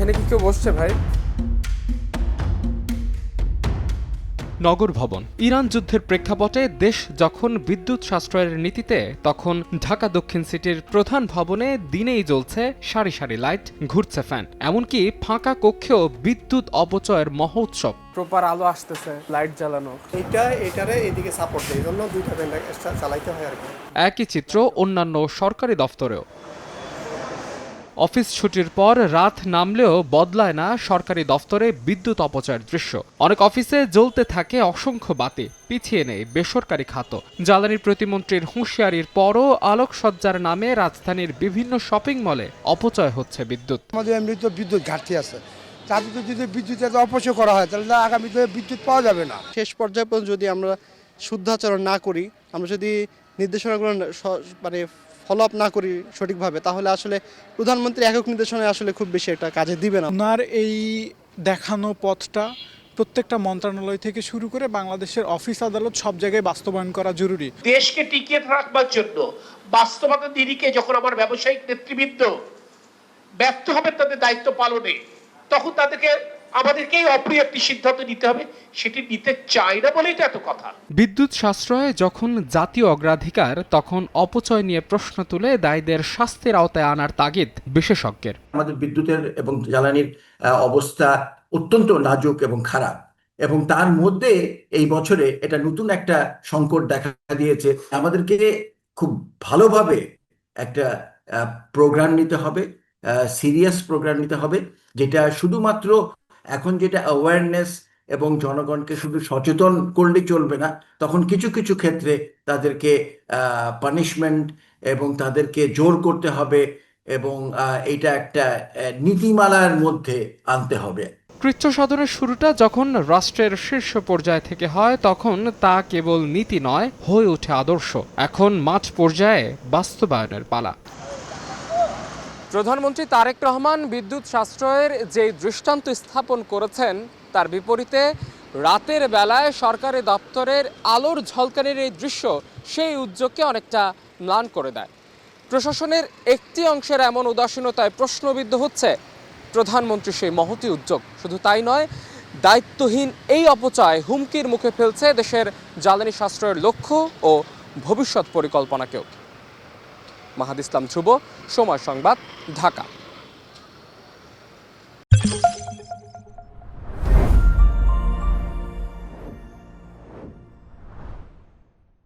এখানে কি কেউ বসছে ভাই? নগর ভবন। ইরান যুদ্ধের প্রেক্ষাপটে দেশ যখন বিদ্যুৎ সাশ্রয়ের নীতিতে, তখন ঢাকা দক্ষিণ সিটির প্রধান ভবনে দিনেই জ্বলছে সারি সারি লাইট, ঘুরছে ফ্যান, এমনকি ফাঁকা কক্ষেও বিদ্যুৎ অপচয়ের মহোৎসব। প্রপার আলো আসতেছে, লাইট জ্বালানো। এটারে এদিকে সাপোর্ট দেয়, এই জন্য দুইটা ফ্যান চালাইতে হয় আর কি। একই চিত্র অন্যান্য সরকারি দফতরেও। অফিস ছুটির পর রাত নামলেও বদলায় না সরকারি দফতরে বিদ্যুৎ অপচয়ের দৃশ্য। অনেক অফিসে জ্বলতে থাকে অসংখ্য বাতি, পিছিয়ে নেই বেসরকারি খাত। জ্বালানি প্রতিমন্ত্রীর হুঁশিয়ারির পরও আলোকসজ্জার নামে রাজধানীর বিভিন্ন শপিং মলে অপচয় হচ্ছে বিদ্যুৎ। আমাদের এমনি তো বিদ্যুৎ ঘাটতি আছে, তাতে তো যদি বিদ্যুৎ অপচয় করা হয় তাহলে আগামীতে বিদ্যুৎ পাওয়া যাবে না। শেষ পর্যায়ে পর্যন্ত যদি আমরা শুদ্ধাচরণ না করি, আমরা যদি নির্দেশনাগুলো মানে ফলো আপ না করি সঠিকভাবে, তাহলে আসলে প্রধানমন্ত্রী একক নির্দেশনায় আসলে খুব বেশি একটা কাজে দিবে না। ওনার এই দেখানো পথটা প্রত্যেকটা মন্ত্রণালয় থেকে শুরু করে বাংলাদেশের অফিস আদালত সব জায়গায় বাস্তবায়ন করা জরুরি। দেশকে টিকিয়ে রাখবার জন্য বাস্তবতা দিকে যখন আমার ব্যবসায়িক নেতৃবৃন্দ ব্যর্থ হবে তাদের দায়িত্ব পালনে, তখন আমাদেরকেই অপ্রিয় একটি সিদ্ধান্ত নিতে হবে। সেটি নিতে চাই না বলেই তো এত কথা। বিদ্যুৎ সাশ্রয়ে যখন জাতীয় অগ্রাধিকার, তখন অপচয় নিয়ে প্রশ্ন তুলে দায়ীদের শাস্তির আওতায় আনার তাগিদ বিশেষজ্ঞের। আমাদের বিদ্যুতের এবং জ্বালানির অবস্থা অত্যন্ত নাজুক এবং খারাপ, এবং তার মধ্যে এই বছরে এটা নতুন একটা সংকট দেখা দিয়েছে। আমাদেরকে খুব ভালোভাবে একটা প্রোগ্রাম নিতে হবে, সিরিয়াস প্রোগ্রাম নিতে হবে, যেটা শুধুমাত্র এখন যেটা অ্যাওয়ারনেস এবং জনগণকে শুধু সচেতন করলে চলবে না, তখন কিছু কিছু ক্ষেত্রে তাদেরকে পানিশমেন্ট এবং তাদেরকে জোর করতে হবে, এবং এটা একটা নীতিমালার মধ্যে আনতে হবে। কৃচ্ছ সাধনের শুরুটা যখন রাষ্ট্রের শীর্ষ পর্যায় থেকে হয়, তখন তা কেবল নীতি নয়, হয়ে ওঠে আদর্শ। এখন মাঠ পর্যায়ে বাস্তবায়নের পালা। প্রধানমন্ত্রী তারেক রহমান বিদ্যুৎ সাশ্রয়ের যে দৃষ্টান্ত স্থাপন করেছেন, তার বিপরীতে রাতের বেলায় সরকারি দপ্তরের আলোর ঝলকানির এই দৃশ্য সেই উদ্যোগকে অনেকটা ম্লান করে দেয়। প্রশাসনের একটি অংশের এমন উদাসীনতায় প্রশ্নবিদ্ধ হচ্ছে প্রধানমন্ত্রীর সেই মহতী উদ্যোগ। শুধু তাই নয়, দায়িত্বহীন এই অপচয় হুমকির মুখে ফেলছে দেশের জ্বালানি সাশ্রয়ের লক্ষ্য ও ভবিষ্যৎ পরিকল্পনাকেও। মাহাদ ইসলাম ধ্রুব, সময় সংবাদ, ঢাকা।